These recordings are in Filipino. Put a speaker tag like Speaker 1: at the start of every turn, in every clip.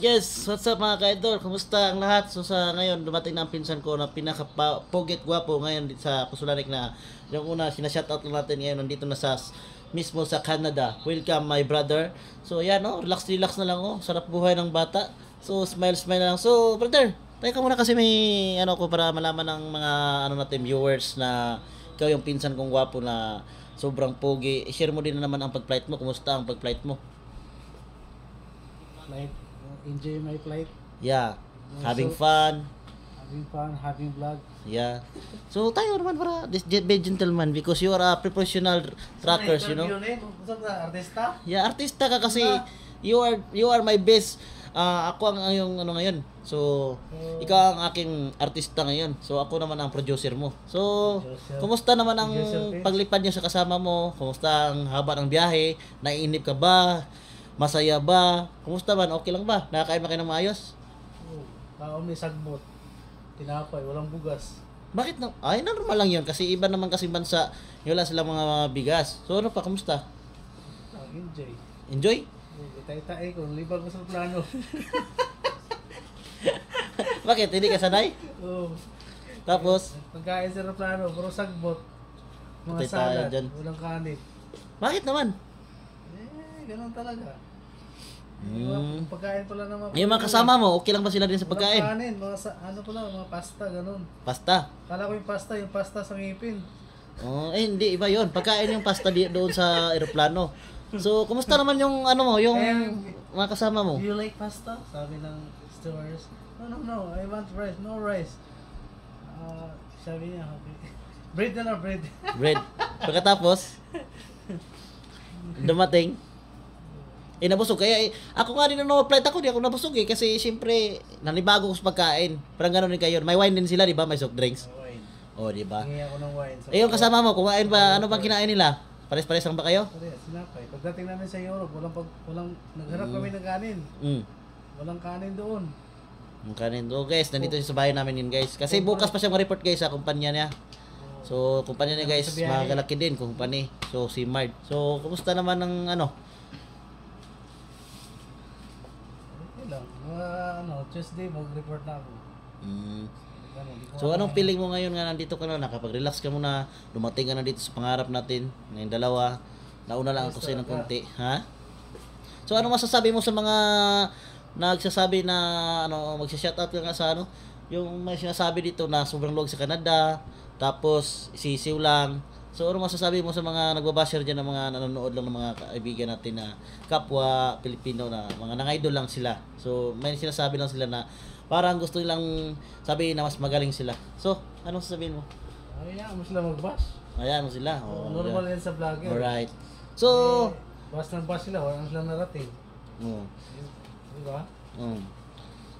Speaker 1: Yes, what's up mga ka-idol? Kumusta ang lahat? So sa ngayon, dumating na ang pinsan ko na pinaka-poget gwapo ngayon sa Pusulanik na yung una, sinashoutout lang natin ngayon, nandito na sa mismo sa Canada. Welcome my brother. So yan oh, relax na lang oh. Sarap buhay ng bata. So smile na lang. So brother, tayo ka muna kasi may ano ko para malaman ng mga ano natin viewers na ikaw yung pinsan kong gwapo na sobrang pogi. I-share mo din na naman ang pag-flight mo. Kumusta ang pag-flight mo?
Speaker 2: Flight, enjoy my flight.
Speaker 1: Yeah. Having
Speaker 2: Also,
Speaker 1: fun.
Speaker 2: having vlog.
Speaker 1: Yeah. So tayo naman para this be gentleman because you are a professional trackers, you know.
Speaker 2: Usap na, artista?
Speaker 1: Yeah, artista ka kasi you are my best. Ako ang yung ano ngayon. So ikaw ang aking artista ngayon. So ako naman ang producer mo. So kumusta naman ang paglipad niyo sa kasama mo? Kumusta ang haba ng biyahe? Naiinip ka ba? Masaya ba? Kumusta man? Okay lang ba? Nakakain ba kayo ng maayos?
Speaker 2: Tao may sagbot. Tinapay, walang bugas.
Speaker 1: Bakit na? Ay, normal lang yun. Kasi iba naman kasi bansa. Wala silang mga bigas. So ano pa? Kamusta?
Speaker 2: Enjoy.
Speaker 1: Enjoy?
Speaker 2: Itay-tay ko, libag ko sa plano.
Speaker 1: Bakit? Hindi ka sanay?
Speaker 2: Oo.
Speaker 1: Tapos?
Speaker 2: Pagkain sa plano, puro sagbot. Mga
Speaker 1: Patay tayo
Speaker 2: salad,
Speaker 1: dyan.
Speaker 2: walang kanin.
Speaker 1: Bakit naman?
Speaker 2: Ganun talaga.
Speaker 1: Hmm.
Speaker 2: Pagkain pala naman.
Speaker 1: Yung mga kasama mo, okay lang ba sila din sa pagkain?
Speaker 2: Walang kanin, ano pala, mga pasta, ganun.
Speaker 1: Pasta?
Speaker 2: Kala ko yung pasta sa ngipin.
Speaker 1: Oh, hindi. Iba yon. Pagkain yung pasta doon sa aeroplano. So, kumusta naman yung ano mo, yung mga kasama mo?
Speaker 2: Do you like pasta? Sabi ng stewardess. No, I want rice. No rice. Sabi niya, okay. Bread na lang, bread.
Speaker 1: Bread. Pagkatapos, dumating, nabusog. Kaya ako nga rin nung flight ako, di ako nabusog eh. Kasi siyempre, nanibago ko sa pagkain. Parang gano'n din kayo. May wine din sila, di ba? May soft drinks.
Speaker 2: Wine.
Speaker 1: Oh, di ba?
Speaker 2: Hingi ako ng wine.
Speaker 1: Yung kasama mo, kumain ba? Ano bang kinain nila? Pares-pares lang ba kayo?
Speaker 2: Sinapay. Pagdating namin sa Europe, nagharap kami ng kanin. Walang kanin doon.
Speaker 1: Ang kanin do guys, nandito siya sa bahay namin yun guys. Kasi bukas pa siya ma-report guys sa kumpanya niya. So, kumpanya niya guys, magalaki din kumpanya. So, si Mard. So, kumusta naman ang ano?
Speaker 2: Okay lang. Tuesday mag-report na ako.
Speaker 1: So, anong feeling mo ngayon nga nandito ka na? Nakapag-relax ka muna, dumating ka na dito sa pangarap natin. Ngayong dalawa, nauna lang ako sa'yo ng konti. Ha? So, ano masasabi mo sa mga nagsasabi na ano, magsha-shoutout ka nga sa ano, yung may sinasabi dito na sobrang luwag sa Canada, tapos sisiw lang. So ano masasabi mo sa mga nagbabasher dyan, ng mga nanonood lang ng mga kaibigan natin na kapwa Pilipino na mga nang-idol lang sila. So may sinasabi lang sila na parang gusto nilang sabihin na mas magaling sila. So anong sasabihin mo?
Speaker 2: Hayaan mo sila mag-bash.
Speaker 1: Ayan mo sila. Oh,
Speaker 2: Normal yan sa vlogger.
Speaker 1: alright. So
Speaker 2: Bash ng bash sila, wala silang narating.
Speaker 1: oh,
Speaker 2: Diba?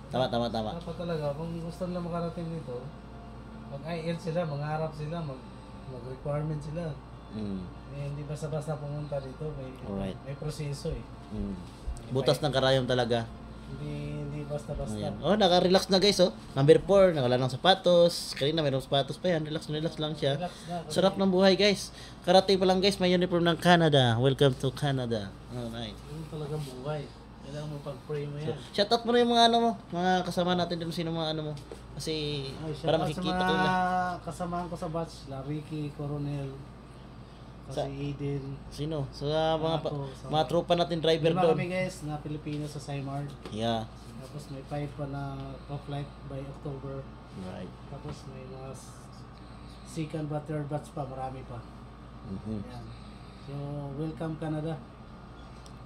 Speaker 1: tama.
Speaker 2: Dapat talaga, kung gusto nila makarating dito, mag-IELTS sila, mangarap sila, mag-requirement sila. Hindi basta-basta pumunta dito,
Speaker 1: Alright.
Speaker 2: may proseso eh.
Speaker 1: Butas ng karayom talaga.
Speaker 2: Hindi basta-basta.
Speaker 1: Ayan. Oh, naka-relax na guys, oh. Number 4, nakala ng sapatos. Kanina mayroong sapatos pa yan. Relax lang siya.
Speaker 2: Relax na.
Speaker 1: Sarap ng buhay, guys. Karating pa lang, guys, may uniform ng Canada. Welcome to Canada. Alright.
Speaker 2: Yun talagang buhay. Kailangan mo pag-pray mo yan.
Speaker 1: Shoutout mo na yung mga ano mo, mga kasama natin dun, sino mga ano mo. Kasi para makikita ko nila.
Speaker 2: Kasamahan ko sa batch, Ricky, Coronel, kasi Aiden.
Speaker 1: Sino? Sa mga
Speaker 2: Ako,
Speaker 1: mga tropa natin driver
Speaker 2: 5
Speaker 1: doon.
Speaker 2: kami guys, na Pilipino sa Simard.
Speaker 1: Yeah.
Speaker 2: Tapos may 5 pa na pa-flight by October.
Speaker 1: Right.
Speaker 2: Tapos may mga second ba, third batch pa, marami pa. Yan. So, welcome Canada.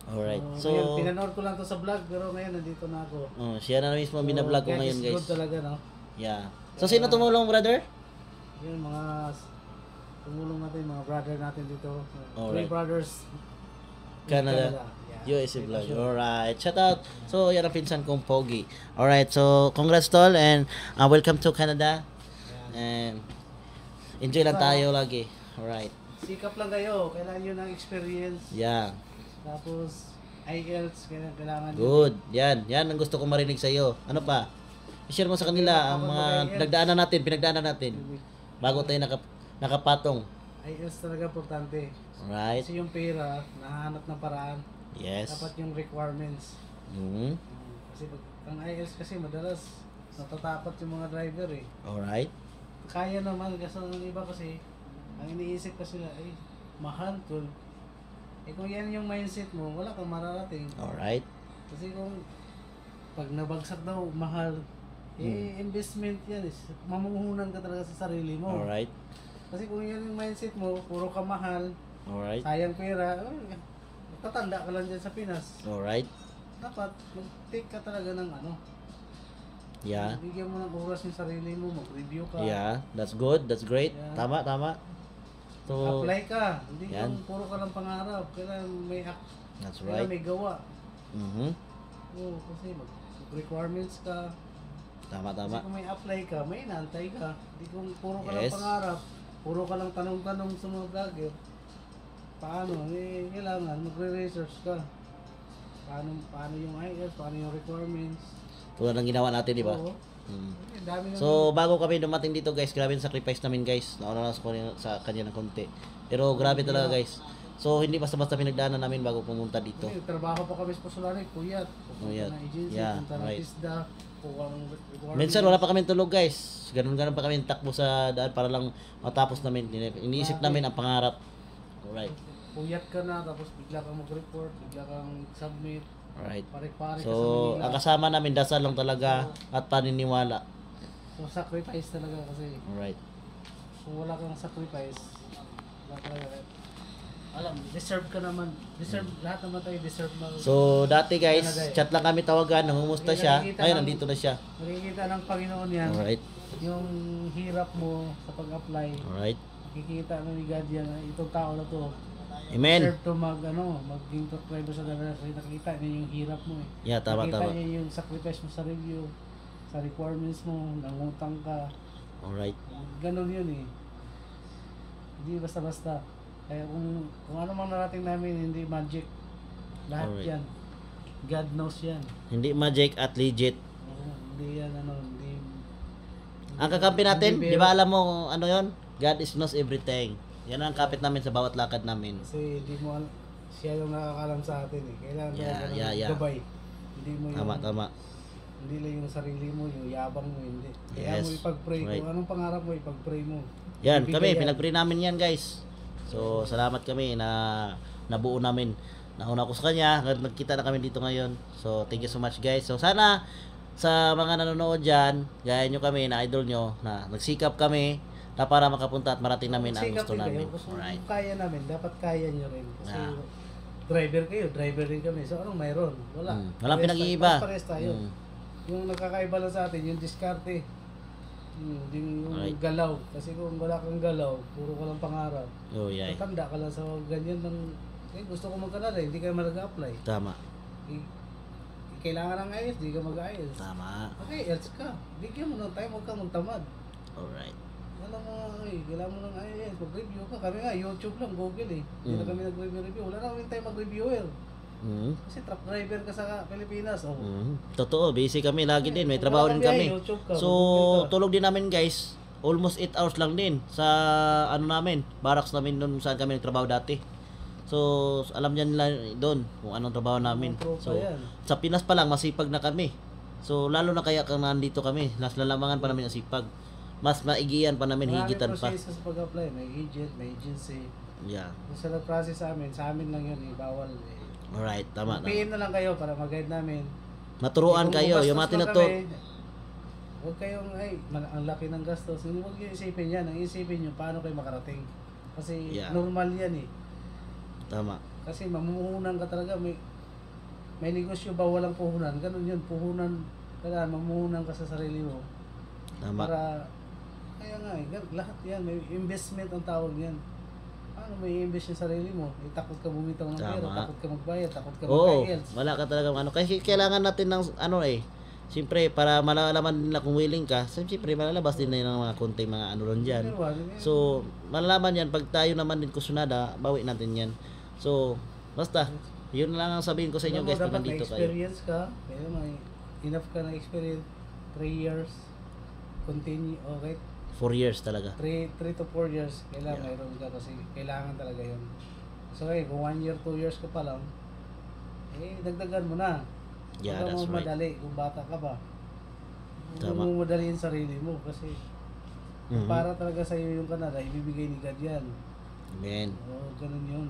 Speaker 1: Alright.
Speaker 2: So, ngayon, pinanood ko lang to sa vlog, pero ngayon nandito na ako.
Speaker 1: Siya na mismo binablog ko ngayon, guys.
Speaker 2: Good talaga, no?
Speaker 1: Yeah. So, sino tumulong, brother?
Speaker 2: Yun, mga tumulong natin, mga brother natin dito.
Speaker 1: Alright.
Speaker 2: 3 brothers.
Speaker 1: Canada.
Speaker 2: Yeah.
Speaker 1: USA vlog. Alright. Shout out. So, yan ang pinsan kong Pogi. Alright. So, congrats tol and welcome to Canada. And enjoy lang tayo lagi. Alright.
Speaker 2: Sikap lang kayo. Kailangan nyo ng experience.
Speaker 1: Yeah.
Speaker 2: Tapos, IELTS, kailangan nyo.
Speaker 1: Good. Yan. Yan ang gusto kong marinig sa iyo. Ano pa? I-share mo sa kanila ang mga pinagdaanan natin. Bago tayo nakapatong.
Speaker 2: IELTS talaga importante.
Speaker 1: Alright.
Speaker 2: Kasi yung pera, nahanap ng paraan.
Speaker 1: Yes.
Speaker 2: Dapat yung requirements.
Speaker 1: Mm.
Speaker 2: Kasi pag ang IELTS kasi madalas natatakot yung mga driver eh.
Speaker 1: Alright.
Speaker 2: Kaya naman kasi ng iba kasi ang iniisip kasi nila ay mahal tol. Eh kung yan yung mindset mo, wala kang mararating.
Speaker 1: Alright.
Speaker 2: Kasi kung pag nabagsak daw mahal, investment yan is mamumuhunan ka talaga sa sarili mo.
Speaker 1: Alright.
Speaker 2: Kasi kung yan yung mindset mo, puro ka mahal,
Speaker 1: Alright.
Speaker 2: sayang pera, tatanda ka lang dyan sa Pinas.
Speaker 1: Alright.
Speaker 2: Dapat mag-take ka talaga ng ano.
Speaker 1: Yeah.
Speaker 2: Bigyan mo ng oras yung sarili mo, mag-review ka.
Speaker 1: Yeah, that's good. That's great.
Speaker 2: Yeah.
Speaker 1: Tama, tama. So,
Speaker 2: Apply ka. Hindi
Speaker 1: yan.
Speaker 2: yung puro ka lang pangarap. Kailangan may
Speaker 1: that's
Speaker 2: kailangan
Speaker 1: right.
Speaker 2: may gawa.
Speaker 1: Mhm.
Speaker 2: Oo, kasi mag-requirements ka.
Speaker 1: Tama,
Speaker 2: Kasi
Speaker 1: tama.
Speaker 2: kung may apply ka, may inaantay ka. Hindi kung puro ka
Speaker 1: Yes.
Speaker 2: lang pangarap, puro ka lang tanong-tanong sa mga vlogger. Paano? Eh, kailangan magre-research ka. Paano yung IELTS, paano yung requirements.
Speaker 1: Tulad ng ginawa natin, di ba?
Speaker 2: Oo.
Speaker 1: Mm.
Speaker 2: Eh, dami na
Speaker 1: So, bago kami dumating dito, guys, grabe yung sacrifice namin, guys. Nauna na sa kanya ng konti. Pero grabe talaga, guys. So, hindi basta-basta pinagdaanan namin bago pumunta dito.
Speaker 2: trabaho pa kami sa Pusulari, puyat.
Speaker 1: Puyat.
Speaker 2: Punta ng agency,
Speaker 1: Yeah,
Speaker 2: punta ng
Speaker 1: right.
Speaker 2: TISDA, kuha ng requirements.
Speaker 1: Minsan wala pa kami tulog, guys. Ganun-ganun pa kami takbo sa daan para lang matapos namin. Iniisip namin ang pangarap. Alright.
Speaker 2: Puyat ka na, tapos bigla kang mag-report, bigla kang submit.
Speaker 1: Alright.
Speaker 2: Pare-pare ka sa
Speaker 1: So,
Speaker 2: Manila.
Speaker 1: ang kasama namin, dasal lang talaga at paniniwala.
Speaker 2: So, sacrifice talaga kasi
Speaker 1: Alright.
Speaker 2: kung wala kang sacrifice, wala talaga. Alam, deserve ka naman. Deserve, lahat naman tayo deserve na.
Speaker 1: So, dati guys, chat lang kami tawagan, nangumusta siya. Ngayon, nandito na siya.
Speaker 2: Makikita ng Panginoon yan.
Speaker 1: Alright.
Speaker 2: Yung hirap mo sa pag-apply.
Speaker 1: Alright.
Speaker 2: Makikita mo ni God yan na itong tao na to.
Speaker 1: Amen.
Speaker 2: Deserve to maging truck driver sa dalawa. Kasi nakikita niya yung hirap mo eh.
Speaker 1: Yeah, tama,
Speaker 2: Nakita
Speaker 1: tama.
Speaker 2: niya yung sacrifice mo sa review, sa requirements mo, nangutang ka.
Speaker 1: Alright.
Speaker 2: Ganon yun eh. Hindi basta-basta. Kaya kung ano mang narating namin, hindi magic. Lahat
Speaker 1: Alright.
Speaker 2: yan. God knows yan.
Speaker 1: Hindi magic at legit.
Speaker 2: Hindi yan hindi.
Speaker 1: Ang kakampi natin,
Speaker 2: Hindi
Speaker 1: di ba alam mo ano yon? God is knows everything. Yan ang kapit namin sa bawat lakad namin.
Speaker 2: Kasi hindi mo siya yung nakakalam sa atin eh. Kailangan
Speaker 1: Yeah.
Speaker 2: gabay. Hindi mo yung,
Speaker 1: Tama.
Speaker 2: hindi lang yung sarili mo, yung yabang mo, hindi. Kaya
Speaker 1: Yes.
Speaker 2: mo ipag-pray.
Speaker 1: Right.
Speaker 2: Kung anong pangarap mo, ipag-pray mo.
Speaker 1: Yan,
Speaker 2: Ibigay
Speaker 1: kami,
Speaker 2: yan.
Speaker 1: pinag-pray namin yan guys. So, salamat kami na nabuo namin. Nauna ko sa kanya, nagkita na kami dito ngayon. So, thank you so much guys. So, sana sa mga nanonood dyan, gaya nyo kami, na idol nyo, na nagsikap kami na para makapunta at marating namin ang
Speaker 2: Sikap
Speaker 1: gusto
Speaker 2: din
Speaker 1: namin.
Speaker 2: kayo. Kung
Speaker 1: Alright.
Speaker 2: kaya namin, dapat kaya nyo rin. Kasi
Speaker 1: Yeah.
Speaker 2: driver rin kami. So anong mayroon? Wala.
Speaker 1: Walang
Speaker 2: Parehas
Speaker 1: pinag-iiba.
Speaker 2: tayo. Parehas tayo. Yung nakakaiba lang sa atin, yung diskarte. Yung
Speaker 1: Alright.
Speaker 2: galaw. Kasi kung wala kang galaw, puro ka lang pangarap.
Speaker 1: Oh, yeah.
Speaker 2: Matanda ka lang sa ganyan ng gusto ko mag-Canada, hindi ka mag-apply.
Speaker 1: Tama.
Speaker 2: Kailangan ng IELTS, hindi ka mag-IELTS.
Speaker 1: Tama.
Speaker 2: Okay, IELTS ka. Bigyan mo ng time, huwag kang magtamad.
Speaker 1: Alright.
Speaker 2: Alam mo, kailangan mo ng IELTS, mag-review ka. Kami nga, YouTube lang, Google eh. Hindi na kami nag-review. Wala na kami time mag-reviewer. Kasi truck driver ka sa Pilipinas. Oh.
Speaker 1: Totoo, busy kami lagi din. May
Speaker 2: Kung
Speaker 1: trabaho
Speaker 2: wala
Speaker 1: din
Speaker 2: kang
Speaker 1: kami.
Speaker 2: biyahe, YouTube ka,
Speaker 1: So,
Speaker 2: mag-Google ka.
Speaker 1: tulog din namin guys. Almost 8 hours lang din sa ano namin, barracks namin doon saan kami nagtrabaho dati. So, alam niya nila doon kung anong trabaho namin.
Speaker 2: Mga tropa
Speaker 1: So,
Speaker 2: yan.
Speaker 1: sa Pinas pa lang masipag na kami. So, lalo na kaya kung nandito kami, nas lalamangan pa namin ang sipag. Mas maigiyan pa namin, higitan pa.
Speaker 2: Maraming proseso sa pag-apply. May agent, may agency.
Speaker 1: Yeah.
Speaker 2: Kung sa nag-process sa amin lang yun, bawal eh.
Speaker 1: Alright, tama.
Speaker 2: PM na lang kayo para mag-guide namin.
Speaker 1: Maturuan
Speaker 2: Kung
Speaker 1: kayo,
Speaker 2: gumastos
Speaker 1: yung mga
Speaker 2: na
Speaker 1: tinuto.
Speaker 2: kami, huwag kayong, ang laki ng gastos. Huwag nyo isipin yan. Ang isipin nyo, paano kayo makarating. Kasi
Speaker 1: Yeah.
Speaker 2: normal yan eh.
Speaker 1: Tama.
Speaker 2: Kasi mamumuhunan ka talaga. May negosyo ba walang puhunan? Ganun yun. Puhunan. Kailangan mamumuhunan ka sa sarili mo.
Speaker 1: Tama.
Speaker 2: Para, kaya nga lahat yan. May investment ang tawag yan. Paano may invest yung sarili mo? Takot ka bumitaw ng pera,
Speaker 1: Tama.
Speaker 2: takot ka magbayad, takot ka
Speaker 1: Oo,
Speaker 2: mag-IELTS.
Speaker 1: wala ka talaga ano. Kasi kailangan natin ng ano siyempre, para malalaman nila kung willing ka, siyempre malalabas din na yung mga konting mga ano ron dyan. So, malalaman yan, pag tayo naman din kusunada, bawi natin yan. So, basta, yun lang ang sabihin ko sa inyo guys, pag
Speaker 2: dapat may
Speaker 1: nandito kayo.
Speaker 2: experience ka, kaya may enough ka na experience, 3 years, continue, okay?
Speaker 1: 4 years talaga.
Speaker 2: 3 to 4 years, kailangan mayroon ka kasi kailangan talaga yun. So, kung 1 year, 2 years ka pa lang, dagdagan mo na.
Speaker 1: Yeah,
Speaker 2: Huwag
Speaker 1: that's
Speaker 2: mo
Speaker 1: right.
Speaker 2: madali kung bata ka pa. Huwag
Speaker 1: Tama.
Speaker 2: mo madali yung sarili mo kasi
Speaker 1: Mhm.
Speaker 2: para talaga sa iyo yung Canada, ibibigay ni God yan.
Speaker 1: Amen.
Speaker 2: Oo, ganun yun.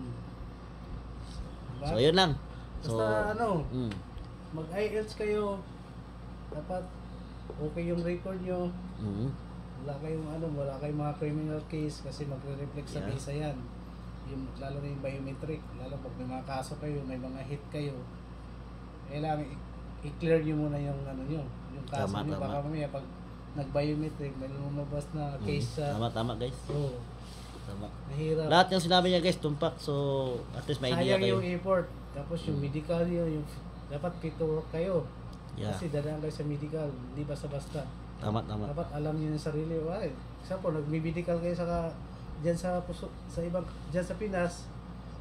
Speaker 2: Diba?
Speaker 1: So, yun lang. So,
Speaker 2: Basta
Speaker 1: mm,
Speaker 2: mag-IELTS kayo, dapat okay yung record nyo.
Speaker 1: mhm.
Speaker 2: Wala kayong mga criminal case kasi magre-reflect sa
Speaker 1: Yeah.
Speaker 2: visa yan. Lalo na yung biometric, lalo pag may mga kaso kayo, may mga hit kayo, kailangan i-clear nyo muna yung yung kaso
Speaker 1: Tama,
Speaker 2: nyo.
Speaker 1: tama.
Speaker 2: Baka mamaya pag nag-biometric, may lumabas na case sa...
Speaker 1: Tama guys.
Speaker 2: Oo,
Speaker 1: Tama.
Speaker 2: mahirap.
Speaker 1: Lahat yung sinabi niya guys, tumpak. So, at least may idea
Speaker 2: Sayang
Speaker 1: kayo.
Speaker 2: yung effort. Tapos yung medical nyo, dapat fit to work kayo.
Speaker 1: Yeah.
Speaker 2: Kasi dadaan kayo sa medical, hindi basta-basta.
Speaker 1: Tama.
Speaker 2: Dapat alam niyo yung sarili. Ay, example, nagmi-medical kayo diyan sa Pinas,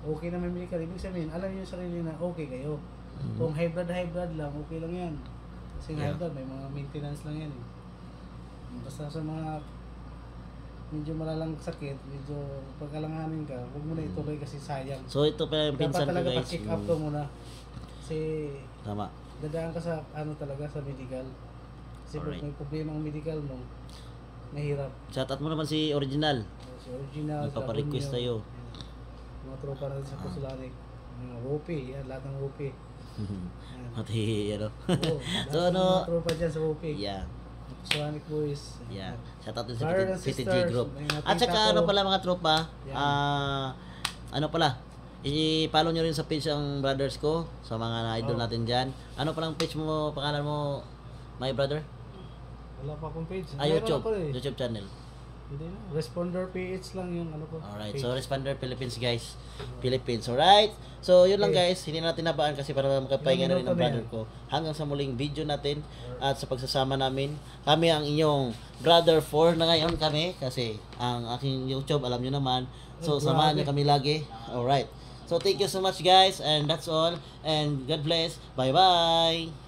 Speaker 2: okay na may medical. Ibig sabihin, alam niyo yung sarili na okay kayo.
Speaker 1: Mhm.
Speaker 2: Kung high blood lang, okay lang yan. Kasi
Speaker 1: Yeah.
Speaker 2: high blood, may mga maintenance lang yan. Basta sa mga medyo malalang sakit, medyo pagkalanganin ka, huwag mo na ituloy kasi sayang.
Speaker 1: So, ito pa yung
Speaker 2: Dapat
Speaker 1: pinsan ko
Speaker 2: talaga
Speaker 1: guys.
Speaker 2: pa-check up ka muna. Kasi
Speaker 1: Tama.
Speaker 2: dadaan ka sa talaga sa medical. Kasi pag
Speaker 1: Alright.
Speaker 2: may problema ang medical mo, mahirap.
Speaker 1: Shoutout mo naman si Original.
Speaker 2: Si Original,
Speaker 1: Magpaparequest
Speaker 2: Labunyo,
Speaker 1: tayo.
Speaker 2: yan. Mga tropa natin sa Pusulanic. Mga Wopi, yan, lahat ng Wopi. Yan.
Speaker 1: Pati, ano.
Speaker 2: Oo,
Speaker 1: So,
Speaker 2: lahat ng
Speaker 1: ano,
Speaker 2: mga tropa dyan sa Wopi.
Speaker 1: yeah.
Speaker 2: Pusulanic Boys.
Speaker 1: Yeah. Shoutout din sa
Speaker 2: Brothers and
Speaker 1: PTG
Speaker 2: sisters,
Speaker 1: group.
Speaker 2: may mga
Speaker 1: At
Speaker 2: tita
Speaker 1: saka
Speaker 2: ko.
Speaker 1: ano pala mga tropa,
Speaker 2: Yan.
Speaker 1: ano pala, i-follow nyo rin sa page ng brothers ko, sa mga idol
Speaker 2: Oh.
Speaker 1: natin dyan. Ano palang page mo, pangalan mo, my brother?
Speaker 2: Wala pa akong page.
Speaker 1: Ah,
Speaker 2: Meron
Speaker 1: YouTube.
Speaker 2: ako eh.
Speaker 1: YouTube channel.
Speaker 2: Hindi na. Responder PH lang yung ko.
Speaker 1: Alright,
Speaker 2: page.
Speaker 1: so Responder Philippines guys. Philippines, alright? So yun lang
Speaker 2: Okay.
Speaker 1: guys, hindi natin nabaan kasi para makapahinga na rin
Speaker 2: Ilang
Speaker 1: ang
Speaker 2: minuto na
Speaker 1: brother ko. Hanggang sa muling video natin at sa pagsasama namin. Kami ang inyong Brother 4 na ngayon kami kasi ang aking YouTube alam nyo naman. So
Speaker 2: Oh,
Speaker 1: samahan
Speaker 2: grabe.
Speaker 1: nyo kami lagi. Alright. So thank you so much guys and that's all and God bless. Bye bye.